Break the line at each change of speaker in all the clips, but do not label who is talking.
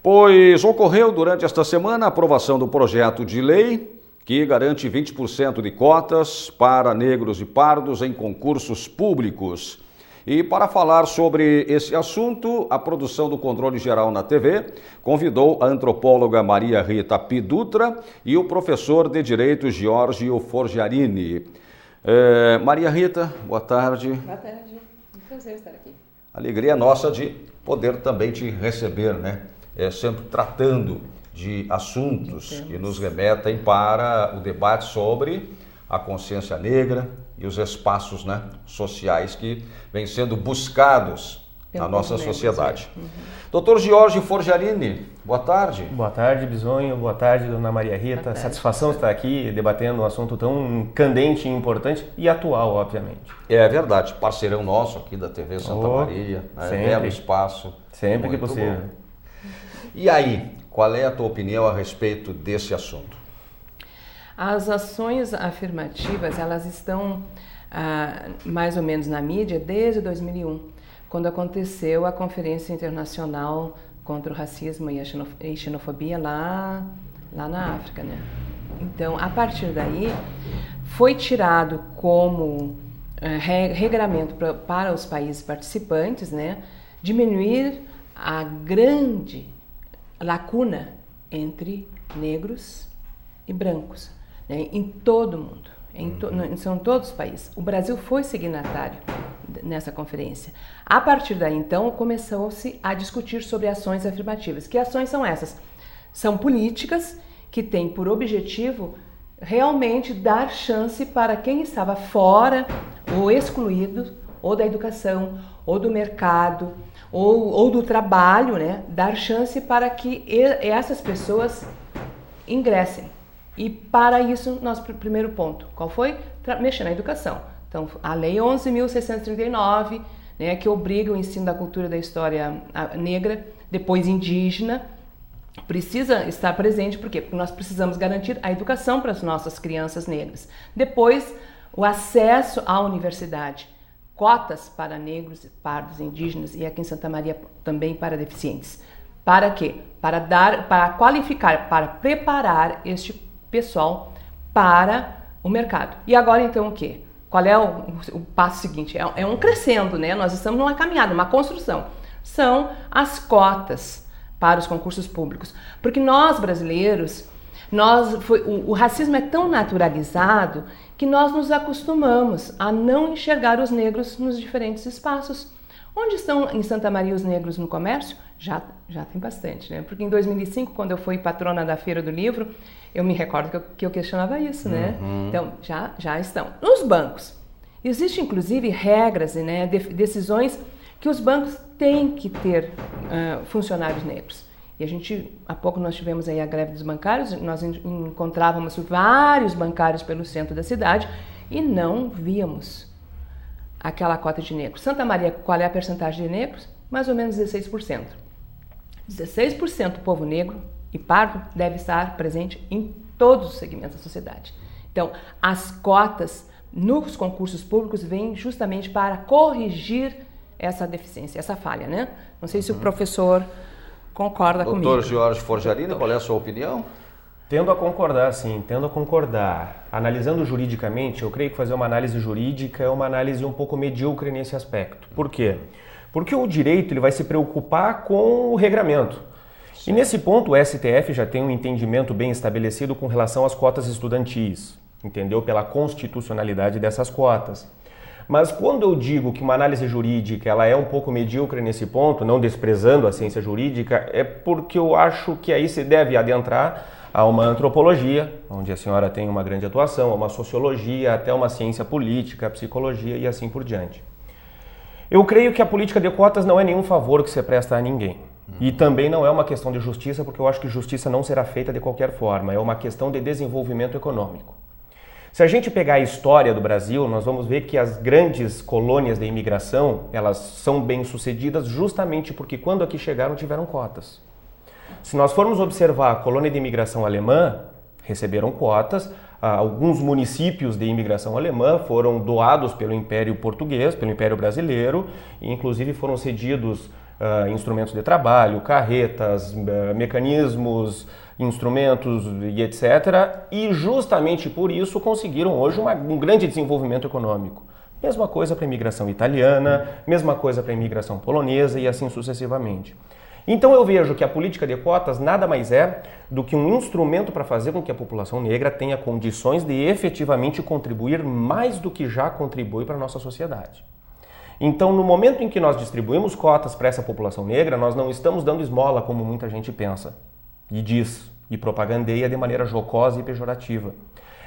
Pois ocorreu durante esta semana a aprovação do projeto de lei que garante 20% de cotas para negros e pardos em concursos públicos. E para falar sobre esse assunto, a produção do Controle Geral na TV convidou a antropóloga Maria Rita Pidutra e o professor de Direito Giorgio Forgiarini. Maria Rita, boa tarde.
Boa tarde, um prazer estar aqui.
Alegria nossa de poder também te receber, né? Sempre tratando de assuntos que nos remetem para o debate sobre a consciência negra e os espaços, né, sociais que vêm sendo buscados na nossa sociedade. Doutor Giorgio Forgiarini, boa tarde.
Boa tarde, Bisonho. Boa tarde, dona Maria Rita. Satisfação estar aqui debatendo um assunto tão candente e importante e atual, obviamente.
É verdade, parceirão nosso aqui da TV Santa Maria, né? Belo espaço.
Sempre que possível.
Bom. E aí, qual é a tua opinião a respeito desse assunto?
As ações afirmativas, elas estão mais ou menos na mídia desde 2001, quando aconteceu a Conferência Internacional contra o Racismo e a Xenofobia lá na África, né? Então, a partir daí, foi tirado como regramento para os países participantes, né, diminuir a grande lacuna entre negros e brancos, né, em todo o mundo, são todos os países. O Brasil foi signatário nessa conferência. A partir daí, então, começou-se a discutir sobre ações afirmativas. Que ações são essas? São políticas que têm por objetivo realmente dar chance para quem estava fora ou excluído, ou da educação, ou do mercado, ou do trabalho, né? Dar chance para que essas pessoas ingressem. E para isso, nosso primeiro ponto, qual foi? Mexer na educação. Então, a Lei 11.639, né, que obriga o ensino da cultura e da história negra, depois indígena, precisa estar presente, por quê? Porque nós precisamos garantir a educação para as nossas crianças negras. Depois, o acesso à universidade. Cotas para negros, pardos, indígenas e aqui em Santa Maria também para deficientes. Para quê? Para qualificar, para preparar este pessoal para o mercado. E agora então o quê? Qual é o passo seguinte? É um crescendo, né? Nós estamos numa caminhada, uma construção. São as cotas para os concursos públicos. Porque nós brasileiros, o racismo é tão naturalizado que nós nos acostumamos a não enxergar os negros nos diferentes espaços. Onde estão em Santa Maria os negros no comércio? Já tem bastante, né? Porque em 2005, quando eu fui patrona da Feira do Livro, eu me recordo que eu questionava isso, né? Então, já estão. Nos bancos, existem inclusive regras, né, decisões que os bancos têm que ter funcionários negros. E há pouco nós tivemos aí a greve dos bancários, nós encontrávamos vários bancários pelo centro da cidade e não víamos aquela cota de negros. Santa Maria, qual é a percentagem de negros? Mais ou menos 16%. 16% do povo negro e pardo deve estar presente em todos os segmentos da sociedade. Então, as cotas nos concursos públicos vêm justamente para corrigir essa deficiência, essa falha, né? Não sei se o professor concorda comigo.
Doutor Giorgio Forgiarini, qual é a sua opinião?
Tendo a concordar, sim, tendo a concordar. Analisando juridicamente, eu creio que fazer uma análise jurídica é uma análise um pouco medíocre nesse aspecto. Por quê? Porque o direito ele vai se preocupar com o regramento. Sim. E nesse ponto o STF já tem um entendimento bem estabelecido com relação às cotas estudantis, entendeu? Pela constitucionalidade dessas cotas. Mas quando eu digo que uma análise jurídica ela é um pouco medíocre nesse ponto, não desprezando a ciência jurídica, é porque eu acho que aí se deve adentrar a uma antropologia, onde a senhora tem uma grande atuação, a uma sociologia, até uma ciência política, a psicologia e assim por diante. Eu creio que a política de cotas não é nenhum favor que você presta a ninguém. E também não é uma questão de justiça, porque eu acho que justiça não será feita de qualquer forma, é uma questão de desenvolvimento econômico. Se a gente pegar a história do Brasil, nós vamos ver que as grandes colônias de imigração, elas são bem-sucedidas justamente porque quando aqui chegaram tiveram cotas. Se nós formos observar a colônia de imigração alemã, receberam cotas, alguns municípios de imigração alemã foram doados pelo Império Português, pelo Império Brasileiro, e inclusive foram cedidos instrumentos de trabalho, carretas, mecanismos, instrumentos e etc. E justamente por isso conseguiram hoje um grande desenvolvimento econômico. Mesma coisa para a imigração italiana, mesma coisa para a imigração polonesa e assim sucessivamente. Então eu vejo que a política de cotas nada mais é do que um instrumento para fazer com que a população negra tenha condições de efetivamente contribuir mais do que já contribui para a nossa sociedade. Então, no momento em que nós distribuímos cotas para essa população negra, nós não estamos dando esmola como muita gente pensa e diz e propagandeia de maneira jocosa e pejorativa.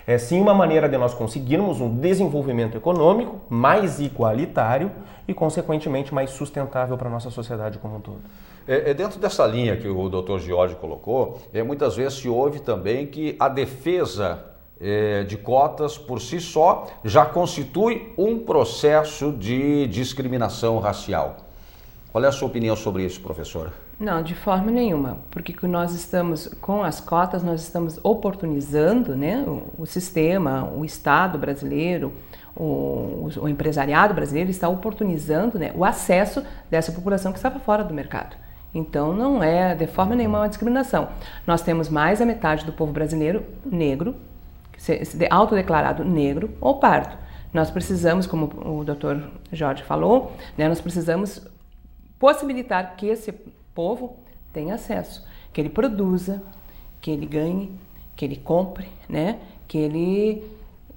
É sim uma maneira de nós conseguirmos um desenvolvimento econômico mais igualitário e, consequentemente, mais sustentável para a nossa sociedade como um todo.
Dentro dessa linha que o Dr. George colocou, muitas vezes se ouve também que a defesa de cotas por si só já constitui um processo de discriminação racial. Qual é a sua opinião sobre isso, professora?
Não, de forma nenhuma, porque nós estamos, com as cotas, nós estamos oportunizando, né, o sistema, o Estado brasileiro, o empresariado brasileiro está oportunizando, né, o acesso dessa população que estava fora do mercado. Então não é de forma nenhuma uma discriminação. Nós temos mais da metade do povo brasileiro negro, autodeclarado negro ou pardo. Nós precisamos, como o Dr. Jorge falou, né, nós precisamos possibilitar que esse povo tenha acesso, que ele produza, que ele ganhe, que ele compre, né, que ele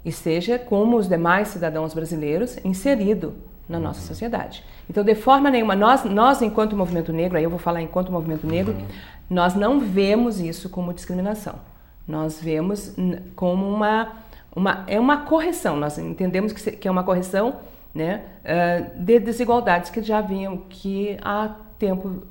esteja como os demais cidadãos brasileiros inserido na nossa sociedade. Então, de forma nenhuma, nós enquanto movimento negro, aí eu vou falar enquanto movimento negro, nós não vemos isso como discriminação. Nós vemos como uma correção. Nós entendemos que é uma correção, né, de desigualdades que já vinham, que há tempo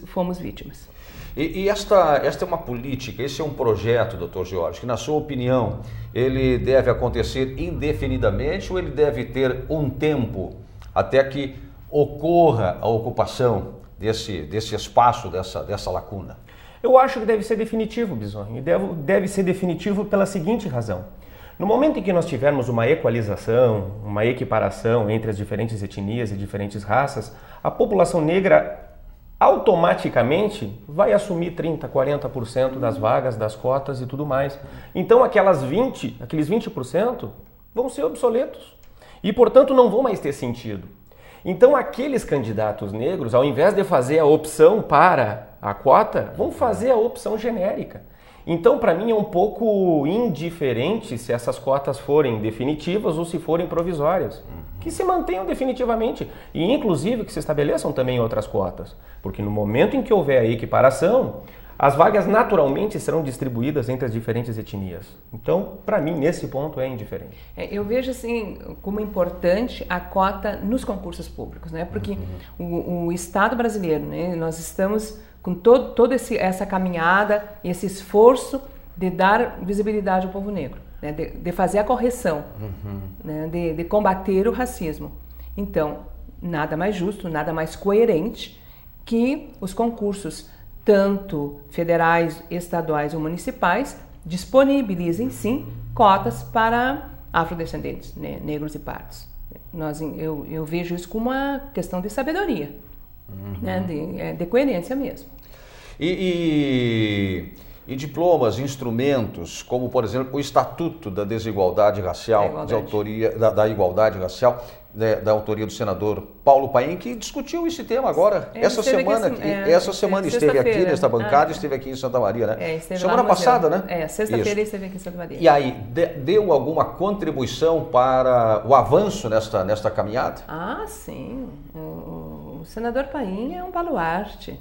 fomos vítimas.
E esta é uma política, esse é um projeto, Dr. George, que na sua opinião ele deve acontecer indefinidamente ou ele deve ter um tempo até que ocorra a ocupação desse espaço, dessa lacuna?
Eu acho que deve ser definitivo, Bisonho, e deve ser definitivo pela seguinte razão. No momento em que nós tivermos uma equalização, uma equiparação entre as diferentes etnias e diferentes raças, a população negra automaticamente vai assumir 30%, 40% das vagas, das cotas e tudo mais. Então aqueles 20% vão ser obsoletos e, portanto, não vão mais ter sentido. Então aqueles candidatos negros, ao invés de fazer a opção para a cota, vão fazer a opção genérica. Então, para mim, é um pouco indiferente se essas cotas forem definitivas ou se forem provisórias. Que se mantenham definitivamente e, inclusive, que se estabeleçam também outras cotas. Porque no momento em que houver a equiparação, as vagas naturalmente serão distribuídas entre as diferentes etnias. Então, para mim, nesse ponto é indiferente.
Eu vejo, assim, como importante a cota nos concursos públicos, né? Porque o Estado brasileiro, né, nós estamos com toda essa caminhada, esse esforço de dar visibilidade ao povo negro, né, de fazer a correção, né, de combater o racismo. Então, nada mais justo, nada mais coerente que os concursos, tanto federais, estaduais ou municipais, disponibilizem, sim, cotas para afrodescendentes, né, negros e pardos. Eu vejo isso como uma questão de sabedoria, né, de coerência mesmo.
E diplomas, instrumentos, como por exemplo o Estatuto da Desigualdade Racial, da Igualdade Racial, da autoria do senador Paulo Paim, que discutiu esse tema agora, essa semana esteve aqui nesta bancada, esteve aqui em Santa Maria, né? Semana passada, né?
Sexta-feira esteve aqui em Santa Maria.
E aí, deu alguma contribuição para o avanço nesta caminhada?
Ah, sim. O senador Paim é um baluarte.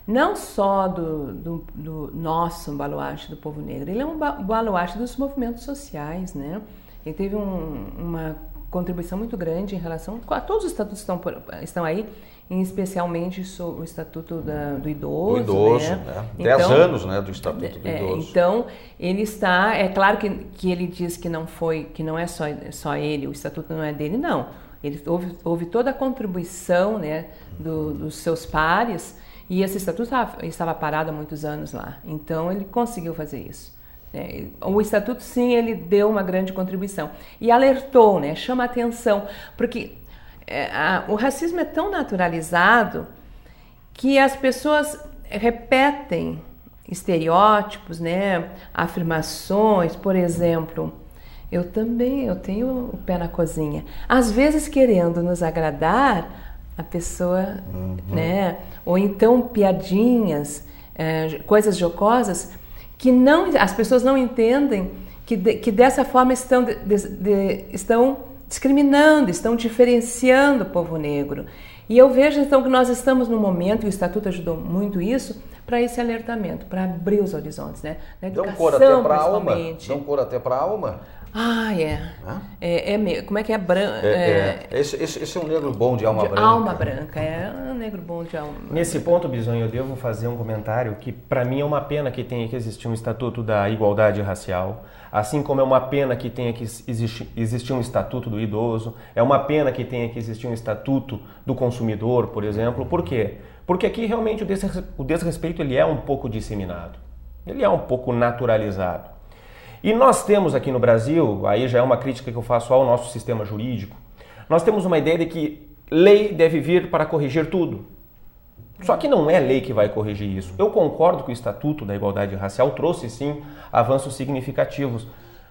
Não só do nosso baluarte do povo negro, ele é um baluarte dos movimentos sociais, né? Ele teve uma contribuição muito grande em relação a todos os estatutos que estão aí, especialmente o Estatuto do Idoso.
Do idoso,
né?
10 anos, né, do Estatuto do Idoso.
Então, ele está, é claro que ele diz que não é só ele, o Estatuto não é dele, não. Houve toda a contribuição, né, dos seus pares. E esse estatuto estava parado há muitos anos lá, então ele conseguiu fazer isso. O estatuto, sim, ele deu uma grande contribuição e alertou, né, chama atenção, porque o racismo é tão naturalizado que as pessoas repetem estereótipos, né? Afirmações, por exemplo, eu tenho o pé na cozinha. Às vezes querendo nos agradar a pessoa, né? Ou então piadinhas, coisas jocosas que as pessoas não entendem que dessa forma estão discriminando, estão diferenciando o povo negro. E eu vejo então que nós estamos no momento, e o Estatuto ajudou muito isso, para esse alertamento, para abrir os horizontes, né? Na educação,
dão cor até para a alma.
principalmente.
Dão cor até para a alma.
Ah, como é que é branco?
Esse é um negro bom de alma branca.
Alma branca, é um negro bom de alma branca.
Nesse ponto, Bisonho, eu devo fazer um comentário que para mim é uma pena que tenha que existir um Estatuto da Igualdade Racial, assim como é uma pena que tenha que existir um Estatuto do Idoso, é uma pena que tenha que existir um Estatuto do Consumidor, por exemplo. Por quê? Porque aqui realmente o desrespeito ele é um pouco disseminado, ele é um pouco naturalizado. E nós temos aqui no Brasil, aí já é uma crítica que eu faço ao nosso sistema jurídico, nós temos uma ideia de que lei deve vir para corrigir tudo. Só que não é lei que vai corrigir isso. Eu concordo que o Estatuto da Igualdade Racial trouxe sim avanços significativos.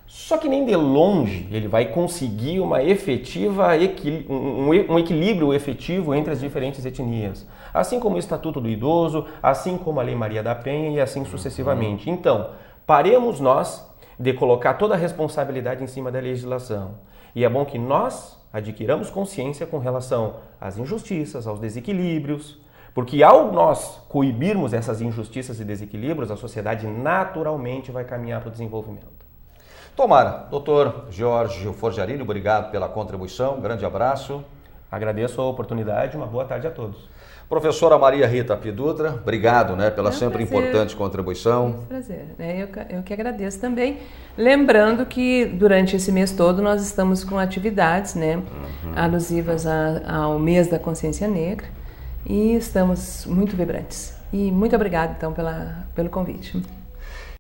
Só que nem de longe ele vai conseguir uma efetiva um equilíbrio efetivo entre as diferentes etnias. Assim como o Estatuto do Idoso, assim como a Lei Maria da Penha e assim sucessivamente. Então, paremos nós de colocar toda a responsabilidade em cima da legislação. E é bom que nós adquiramos consciência com relação às injustiças, aos desequilíbrios, porque ao nós coibirmos essas injustiças e desequilíbrios, a sociedade naturalmente vai caminhar para o desenvolvimento.
Tomara. Doutor Jorge Forgiarini, obrigado pela contribuição, grande abraço.
Agradeço a oportunidade, uma boa tarde a todos.
Professora Maria Rita Pidutra, obrigado pela sempre importante contribuição.
É um prazer. Eu que agradeço também. Lembrando que durante esse mês todo nós estamos com atividades alusivas ao mês da consciência negra e estamos muito vibrantes. E muito obrigada então pelo convite.